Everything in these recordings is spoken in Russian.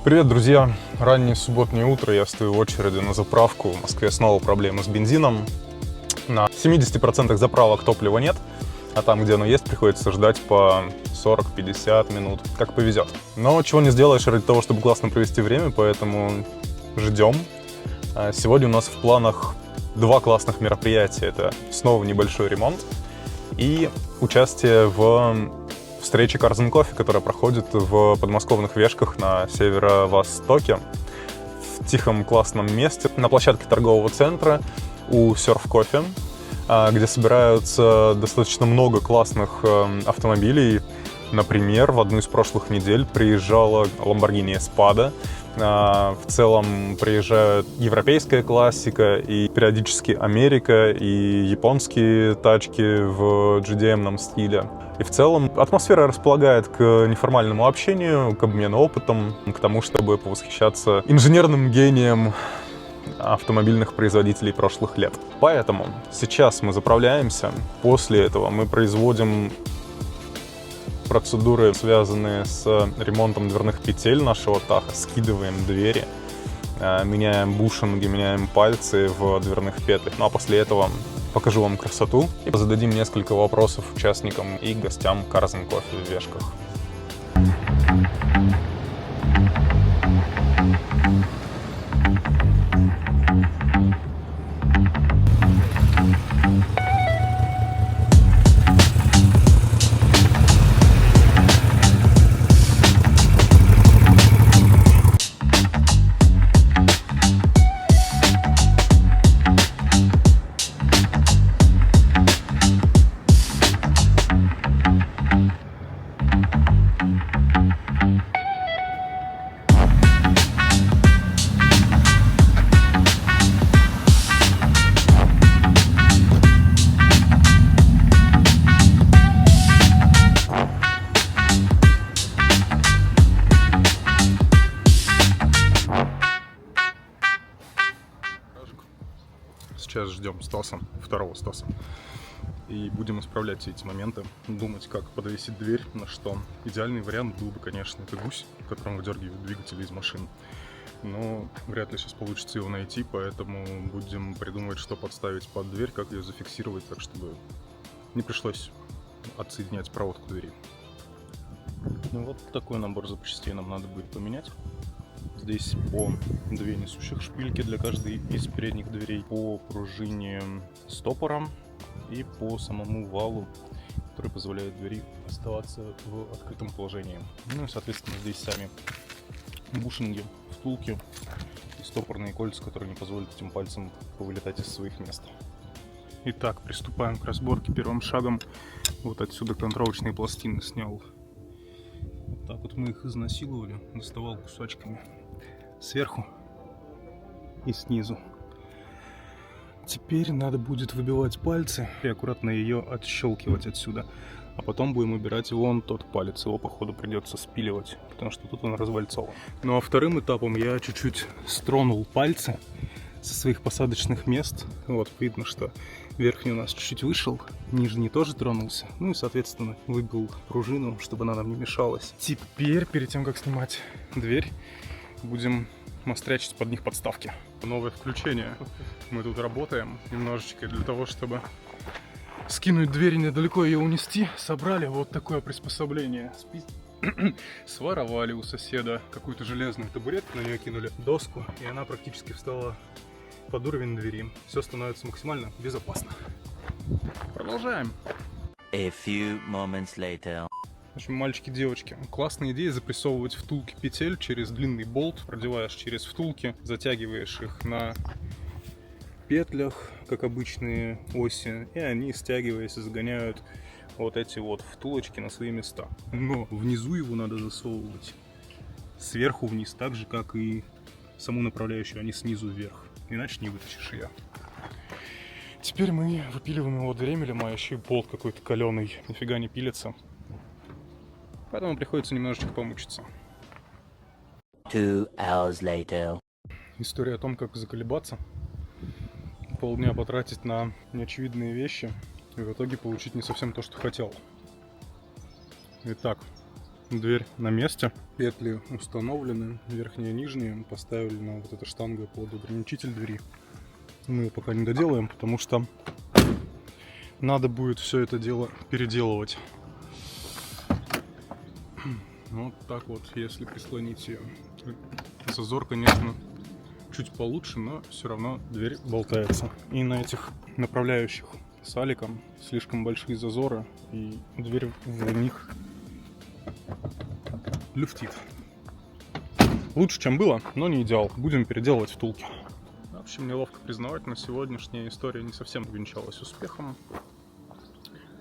Привет, друзья! Раннее субботнее утро, я стою в очереди на заправку. В Москве снова проблемы с бензином. На 70% заправок топлива нет, а там, где оно есть, приходится ждать по 40-50 минут, как повезет. Но чего не сделаешь ради того, чтобы классно провести время, поэтому ждем. Сегодня у нас в планах два классных мероприятия. Это снова небольшой ремонт и участие в встрече Cars and Coffee, которая проходит в подмосковных Вешках на северо-востоке, в тихом классном месте, на площадке торгового центра у Surf Coffee, где собираются достаточно много классных автомобилей. Например, в одну из прошлых недель приезжала Lamborghini Espada. В целом приезжает европейская классика и периодически Америка и японские тачки в GDM-ном стиле. И в целом атмосфера располагает к неформальному общению, к обмену опытом, к тому, чтобы повосхищаться инженерным гением автомобильных производителей прошлых лет. Поэтому сейчас мы заправляемся. После этого мы производим процедуры, связанные с ремонтом дверных петель нашего Таха, скидываем двери, меняем бушинги, меняем пальцы в дверных петлях. Ну а после этого покажу вам красоту и зададим несколько вопросов участникам и гостям Cars and Coffee в Вешках. Сейчас ждем Стаса, второго Стаса, и будем исправлять все эти моменты, думать, как подвесить дверь, на что. Идеальный вариант был бы, конечно, это гусь, которым выдергивают двигатели из машин. Но вряд ли сейчас получится его найти, поэтому будем придумывать, что подставить под дверь, как ее зафиксировать, так чтобы не пришлось отсоединять проводку двери. Ну вот такой набор запчастей нам надо будет поменять. Здесь по две несущих шпильки для каждой из передних дверей, по пружине стопора и по самому валу, который позволяет двери оставаться в открытом положении. Ну и, соответственно, здесь сами бушинги, втулки и стопорные кольца, которые не позволят этим пальцам повылетать из своих мест. Итак, приступаем к разборке. Первым шагом вот отсюда контровочные пластины снял. Вот так вот мы их изнасиловали, доставал кусочками сверху и снизу. Теперь надо будет выбивать пальцы и аккуратно ее отщелкивать отсюда. А потом будем убирать вон тот палец. Его, походу, придется спиливать, потому что тут он развальцован. Ну а вторым этапом я чуть-чуть стронул пальцы со своих посадочных мест. Вот, видно, что верхний у нас чуть-чуть вышел, нижний тоже тронулся. Ну и, соответственно, выбил пружину, чтобы она нам не мешалась. Теперь, перед тем, как снимать дверь, будем мастрячить под них подставки. Новое включение. Мы тут работаем немножечко для того, чтобы скинуть дверь и недалеко ее унести. Собрали вот такое приспособление. Своровали у соседа какую-то железную табуретку, на нее кинули доску, и она практически встала под уровень двери. Все становится максимально безопасно. Продолжаем. A few moments later. В общем, мальчики, девочки, классная идея запрессовывать втулки петель через длинный болт. Продеваешь через втулки, затягиваешь их на петлях, как обычные оси, и они, стягиваясь, загоняют вот эти вот втулочки на свои места. Но внизу его надо засовывать сверху вниз, так же, как и саму направляющую, а не снизу вверх. Иначе не вытащишь ее. Теперь мы выпиливаем его дремелем, а еще и болт какой-то каленый. Нифига не пилится. Поэтому приходится немножечко помучиться. 2 hours later. История о том, как заколебаться, полдня потратить на неочевидные вещи и в итоге получить не совсем то, что хотел. Итак, Дверь на месте. Петли установлены, верхние и нижние. Поставили на вот эту штангу под ограничитель двери. Мы его пока не доделаем, потому что надо будет все это дело переделывать. Вот так вот, если прислонить ее. Зазор, конечно, чуть получше, но все равно дверь болтается. И на этих направляющих с аликом слишком большие зазоры, и дверь в них люфтит. Лучше, чем было, но не идеал. Будем переделывать втулки. В общем, неловко признавать, но сегодняшняя история не совсем увенчалась успехом.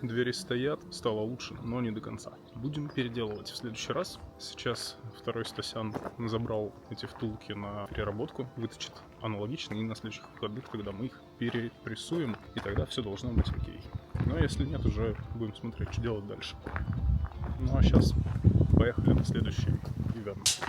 Двери стоят, стало лучше, но не до конца. Будем переделывать в следующий раз. Сейчас второй Стасян забрал эти втулки на переработку, выточит аналогично, и на следующих выходных тогда мы их перепрессуем, и тогда все должно быть окей. Но если нет, уже будем смотреть, что делать дальше. Ну а сейчас поехали на следующий ивент.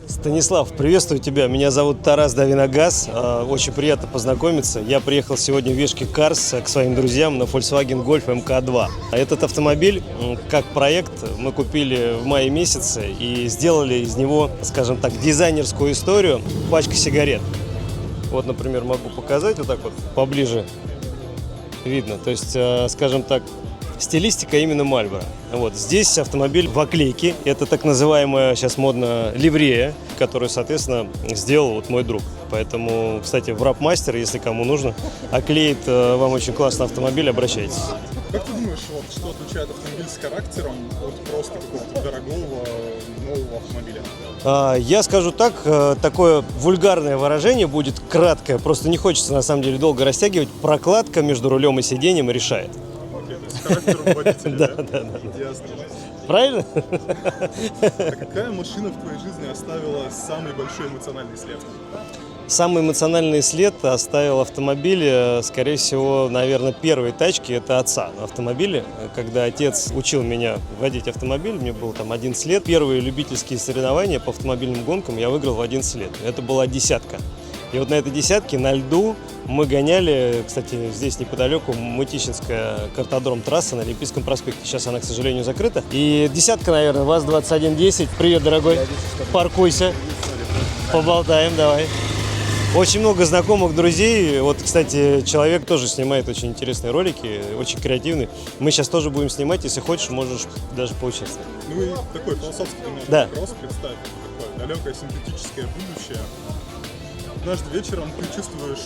Станислав, приветствую тебя. Меня зовут Тарас Давиногаз. Очень приятно познакомиться. Я приехал сегодня в Вешки Карс к своим друзьям на Volkswagen Golf MK2. Этот автомобиль, как проект, мы купили в мае месяце и сделали из него, скажем так, дизайнерскую историю. Пачка сигарет. Вот, например, могу показать вот так вот поближе. Видно. То есть, скажем так, стилистика именно Marlboro. Вот. Здесь автомобиль в оклейке. Это так называемая сейчас модно ливрея, которую, соответственно, сделал вот мой друг. Поэтому, кстати, в Wrapmaster, если кому нужно, оклеит вам очень классный автомобиль, обращайтесь. Как ты думаешь, вот, что отличает автомобиль с характером от просто какого-то дорогого нового автомобиля? Я скажу так, такое вульгарное выражение будет краткое, просто не хочется на самом деле долго растягивать. Прокладка между рулем и сиденьем решает. Характер водителя, да? Да. Ясно. Правильно? А какая машина в твоей жизни оставила самый большой эмоциональный след? Самый эмоциональный след оставил автомобиль, скорее всего, наверное, первой тачки, это отца автомобиля. Когда отец учил меня водить автомобиль, мне было там 11 лет. Первые любительские соревнования по автомобильным гонкам я выиграл в 11 лет. Это была десятка. И вот на этой десятке на льду мы гоняли, кстати, здесь неподалеку, Мытищинская картодром трасса на Олимпийском проспекте. Сейчас она, к сожалению, закрыта. И десятка, наверное, ВАЗ-2110. Привет, дорогой. Паркуйся. Поболтаем, давай. Очень много знакомых, друзей. Вот, кстати, человек тоже снимает очень интересные ролики, очень креативный. Мы сейчас тоже будем снимать, если хочешь, можешь даже поучаствовать. Ну и такой философский немножко вопрос, представь, такое далекое синтетическое будущее. Однажды вечером ты чувствуешь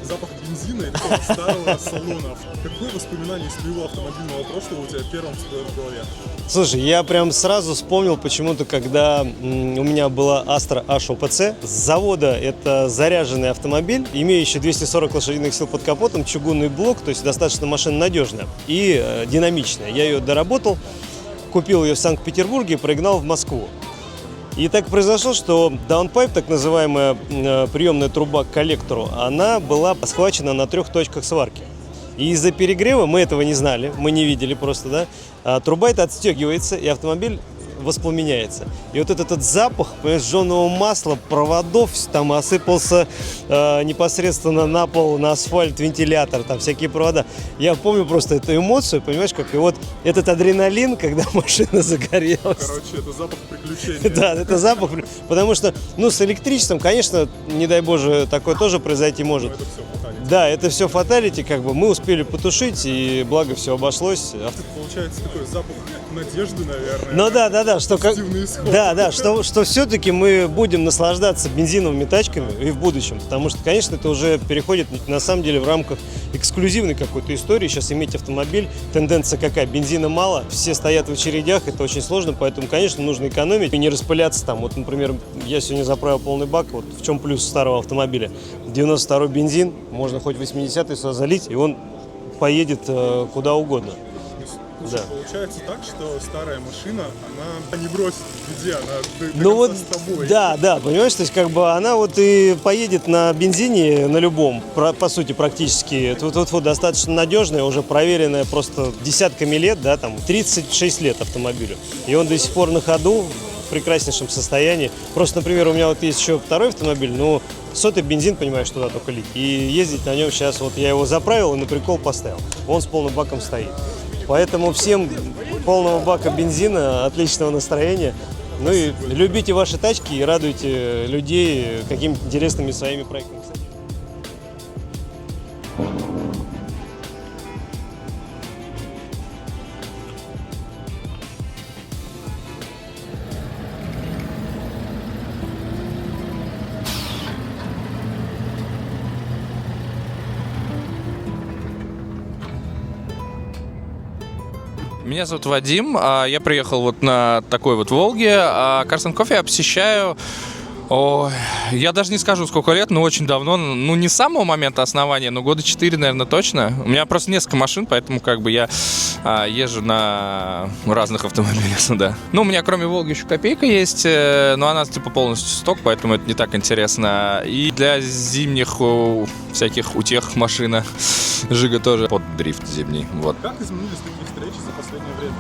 запах бензина и такого старого салона. Какое воспоминание из твоего автомобильного прошлого у тебя первым всплывает в голове? Слушай, я прям сразу вспомнил почему-то, когда у меня была Astra HOPC. С завода это заряженный автомобиль, имеющий 240 лошадиных сил под капотом, чугунный блок, то есть достаточно машина надежная и динамичная. Я ее доработал, купил ее в Санкт-Петербурге и прогнал в Москву. И так произошло, что даунпайп, так называемая приемная труба к коллектору, она была схвачена на 3 точках сварки. И из-за перегрева, мы этого не знали, мы не видели просто, да, труба эта отстегивается, и автомобиль воспламеняется. И вот этот запах, понимаешь, сжженного масла, проводов, там осыпался непосредственно на пол, на асфальт, вентилятор, там всякие провода. Я помню просто эту эмоцию, понимаешь, как и вот этот адреналин, когда машина загорелась. Короче, это запах приключений. Да, это запах, потому что, ну, с электричеством, конечно, не дай боже, такое тоже произойти может. Это все фаталити. Да, это все фаталити, как бы мы успели потушить, и благо все обошлось. Это получается такой запах надежды, наверное. Ну да, что как, Позитивный исход. да, что все-таки мы будем наслаждаться бензиновыми тачками и в будущем, потому что, конечно, это уже переходит на самом деле в рамках эксклюзивной какой-то истории. Сейчас иметь автомобиль, тенденция какая, бензина мало, все стоят в очередях, это очень сложно, поэтому, конечно, нужно экономить и не распыляться там. Вот, например, я сегодня заправил полный бак, вот в чем плюс старого автомобиля. 92-й бензин, можно хоть 80-й сюда залить, и он поедет куда угодно. Да. Получается так, что старая машина, она не бросит в беде, она до Ну вот, конца с тобой. да, понимаешь, то есть как бы она вот и поедет на бензине, на любом, по сути практически. Тут достаточно надежная, уже проверенная просто десятками лет, да, там 36 лет автомобилю. И он до сих пор на ходу, в прекраснейшем состоянии. Просто, например, у меня вот есть еще второй автомобиль, но сотый бензин, понимаешь, туда только лить. И ездить на нем сейчас, вот я его заправил и на прикол поставил. Он с полным баком стоит. Поэтому всем полного бака бензина, отличного настроения. Ну и любите ваши тачки и радуйте людей какими-то интересными своими проектами. Меня зовут Вадим, я приехал вот на такой вот Волге. Cars & Coffee я посещаю, я даже не скажу сколько лет, но очень давно, ну не с самого момента основания, но года 4, наверное, точно. У меня просто несколько машин, поэтому как бы я езжу на разных автомобилях, да. Ну, у меня кроме Волги еще Копейка есть, но она типа полностью сток, поэтому это не так интересно. И для зимних всяких утех машина Жига тоже под дрифт зимний, вот. Как изменились такие встречи за последнее время?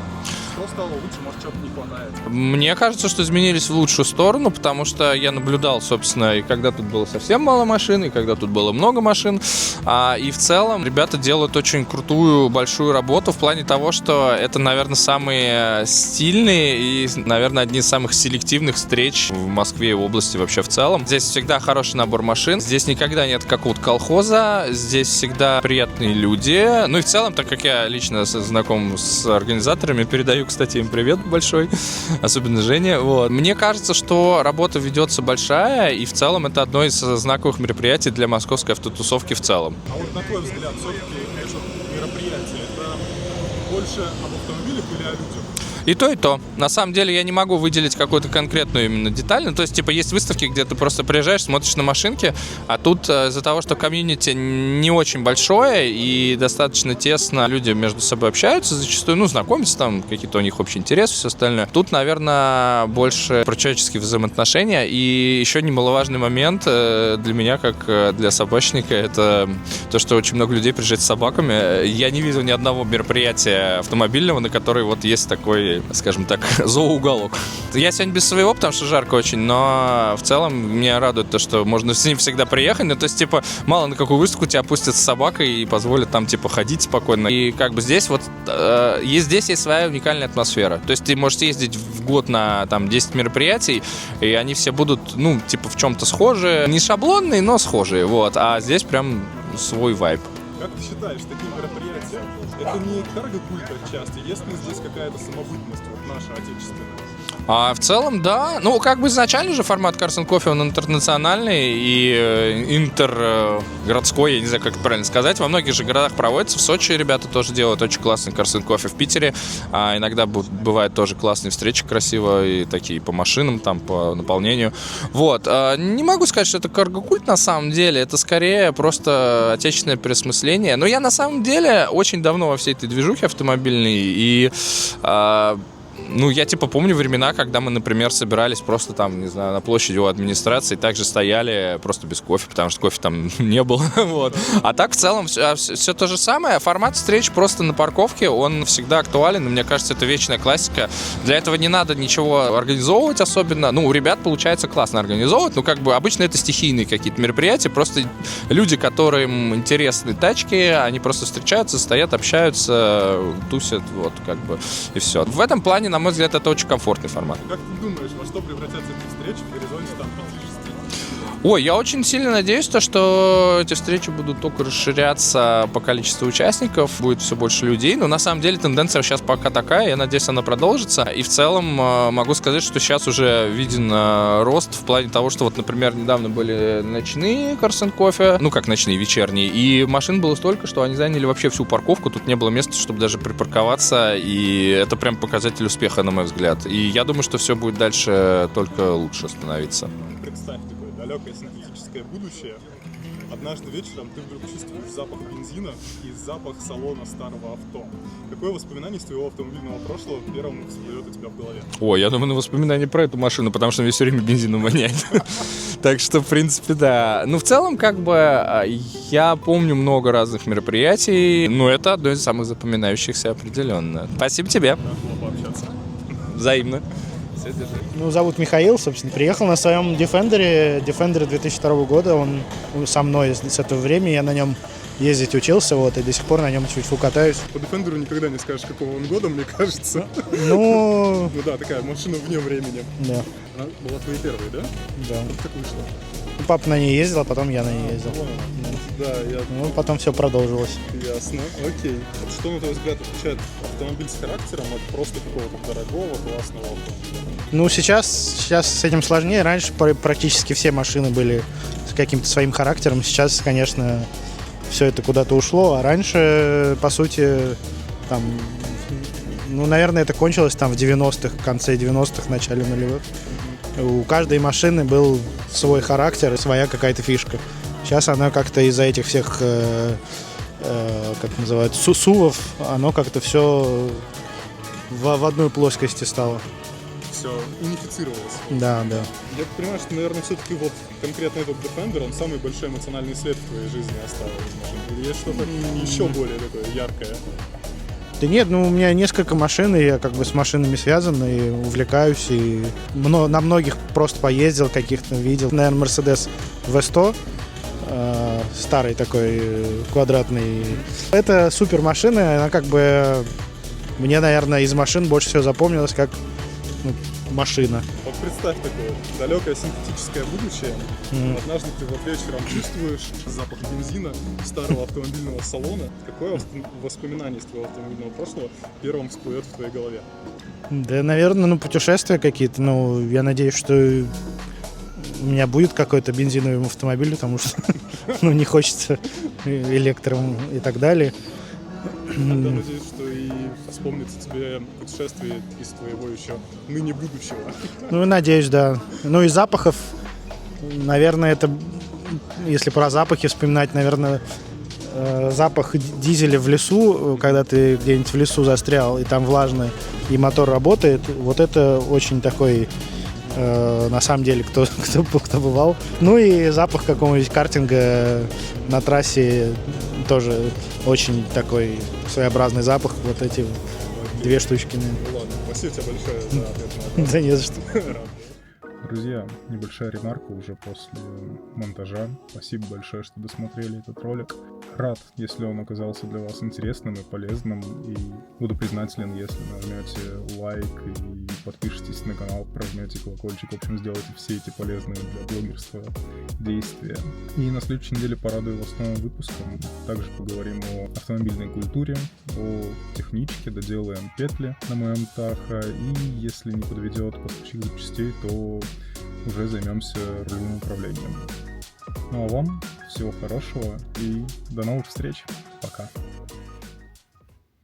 Что стало лучше, может, что-то не хватает? Мне кажется, что изменились в лучшую сторону, потому что я наблюдал, собственно, и когда тут было совсем мало машин, и когда тут было много машин. И в целом ребята делают очень крутую, большую работу в плане того, что это, наверное, самые стильные и, наверное, одни из самых селективных встреч в Москве и в области вообще в целом. Здесь всегда хороший набор машин, здесь никогда нет какого-то колхоза, здесь всегда приятные люди. Ну и в целом, так как я лично знаком с организаторами, передаю, кстати, им привет большой, особенно Жене. Вот. Мне кажется, что работа ведется большая, и в целом это одно из знаковых мероприятий для московской автотусовки в целом. А вот на твой взгляд, все-таки это мероприятие, это больше об автомобилях или о людях? И то, и то. На самом деле я не могу выделить какую-то конкретную именно деталь. Ну, то есть, типа, есть выставки, где ты просто приезжаешь, смотришь на машинки, а тут из-за того, что комьюнити не очень большое и достаточно тесно люди между собой общаются зачастую, ну, знакомятся, там какие-то у них общие интересы, все остальное. Тут, наверное, больше про человеческие взаимоотношения. И еще немаловажный момент для меня, как для собачника, это то, что очень много людей приезжает с собаками. Я не видел ни одного мероприятия автомобильного, на которой вот есть такой, скажем так, зооуголок. Я сегодня без своего, потому что жарко очень, но в целом меня радует то, что можно с ним всегда приехать. Ну, то есть, типа, мало на какую выставку тебя пустят с собакой и позволят там, типа, ходить спокойно. И как бы здесь вот здесь есть своя уникальная атмосфера. То есть ты можешь ездить в год на там 10 мероприятий, и они все будут, ну, типа, в чем-то схожи. Не шаблонные, но схожие, вот. А здесь прям свой вайб. Как ты считаешь, такие мероприятия, это не карго-культ отчасти? Есть ли здесь какая-то самобытность, вот наша отечественная? В целом, да. Ну, как бы изначально же формат Cars & Coffee, он интернациональный и интергородской, я не знаю, как это правильно сказать. Во многих же городах проводится. В Сочи ребята тоже делают очень классный Cars & Coffee. В Питере иногда бывают тоже классные встречи, красивые, такие по машинам, там, по наполнению. Вот. Не могу сказать, что это карго-культ на самом деле. Это скорее просто отечественное переосмысление. Но я на самом деле очень давно во всей этой движухе автомобильной и... Ну, я типа помню времена, когда мы, например, собирались просто там, не знаю, на площади у администрации, также стояли просто без кофе, потому что кофе там не было. Вот. А так в целом все то же самое. Формат встреч просто на парковке, он всегда актуален, и мне кажется, это вечная классика. Для этого не надо ничего организовывать особенно. Ну, у ребят получается классно организовывать, но как бы обычно это стихийные какие-то мероприятия, просто люди, которым интересны тачки, они просто встречаются, стоят, общаются, тусят, вот, как бы, и все. В этом плане, на мой взгляд, это очень комфортный формат. Как ты думаешь, во что превратятся эти встречи в горизонте там 5-6? Ой, я очень сильно надеюсь, что эти встречи будут только расширяться по количеству участников, будет все больше людей, но на самом деле тенденция сейчас пока такая, я надеюсь, она продолжится. И в целом могу сказать, что сейчас уже виден рост в плане того, что вот, например, недавно были ночные Cars & Coffee, ну как ночные, вечерние, и машин было столько, что они заняли вообще всю парковку, тут не было места, чтобы даже припарковаться, и это прям показатель успеха, на мой взгляд. И я думаю, что все будет дальше только лучше становиться. Представь такое далекое синтетическое будущее, Однажды вечером ты вдруг чувствуешь запах бензина и запах салона старого авто. Какое воспоминание из твоего автомобильного прошлого первым всплывет у тебя в голове? Ой, я думаю, на воспоминания про эту машину, потому что мне все время бензином воняет. Так что, в принципе, да. Ну, в целом, как бы, я помню много разных мероприятий, но это одно из самых запоминающихся определенно. Спасибо тебе. Было пообщаться. Взаимно. Все, держи. Ну, зовут Михаил, собственно. Приехал на своем Defender 2002 года. Он со мной с этого времени. Я на нем ездить учился, вот, и до сих пор на нем чуть-чуть катаюсь. По Defender'у никогда не скажешь, какого он года, мне кажется. Ну, Ну да, такая машина вне времени. да, Она была твоей первой, да? да. Как так вышло? Папа на ней ездил, а потом я на ней ездил. Да, я... Ну, потом все продолжилось. Ясно, окей. Вот что, на твой взгляд, отличает автомобиль с характером от просто какого-то дорогого, классного автомобиля? Ну, сейчас с этим сложнее. Раньше практически все машины были с каким-то своим характером. Сейчас, конечно, все это куда-то ушло. А раньше, по сути, там, ну, наверное, это кончилось там в 90-х, в конце 90-х, начале нулевых. У каждой машины был свой характер и своя какая-то фишка. Сейчас она как-то из-за этих всех, как называют, СУВов, оно как-то все в одной плоскости стало. Все унифицировалось. Да, да. Я понимаю, что, наверное, все-таки вот конкретно этот Defender, он самый большой эмоциональный след в твоей жизни оставил. Или есть что-то еще более такое яркое? Да нет, ну у меня несколько машин, и я как бы с машинами связан, и увлекаюсь, и на многих просто поездил, каких-то видел. Наверное, Mercedes V100, старый такой, квадратный. Это супер машина, она как бы, мне, наверное, из машин больше всего запомнилась как машина. Вот представь такое далекое синтетическое будущее. Однажды ты вот вечером чувствуешь запах бензина старого автомобильного салона. Какое воспоминание из твоего автомобильного прошлого первым всплывет в твоей голове? Да, наверное, ну, путешествия какие-то. Ну, я надеюсь, что у меня будет какой-то бензиновый автомобиль, потому что ну, не хочется электром и так далее. Я надеюсь, что и вспомнится тебе путешествие из твоего еще ныне будущего. Ну, надеюсь, да. Ну, и запахов, наверное, это, если про запахи вспоминать, наверное, запах дизеля в лесу, когда ты где-нибудь в лесу застрял, и там влажно, и мотор работает, вот это очень такой, на самом деле, кто бывал. Ну, и запах какого-нибудь картинга на трассе тоже очень такой своеобразный запах. Вот эти две штучки. Ну ладно, спасибо тебе большое за ответ на вопрос. Да не за что. Друзья, небольшая ремарка уже после монтажа. Спасибо большое, что досмотрели этот ролик. Рад, если он оказался для вас интересным и полезным. И буду признателен, если нажмете лайк и подпишитесь на канал, прожмете колокольчик. В общем, сделайте все эти полезные для блогерства действия. И на следующей неделе порадую вас новым выпуском. Также поговорим о автомобильной культуре, о техничке, доделаем петли на моем Таха. И если не подведет поставщик запчастей, то уже займемся рулевым управлением. Ну а вам всего хорошего и до новых встреч. Пока.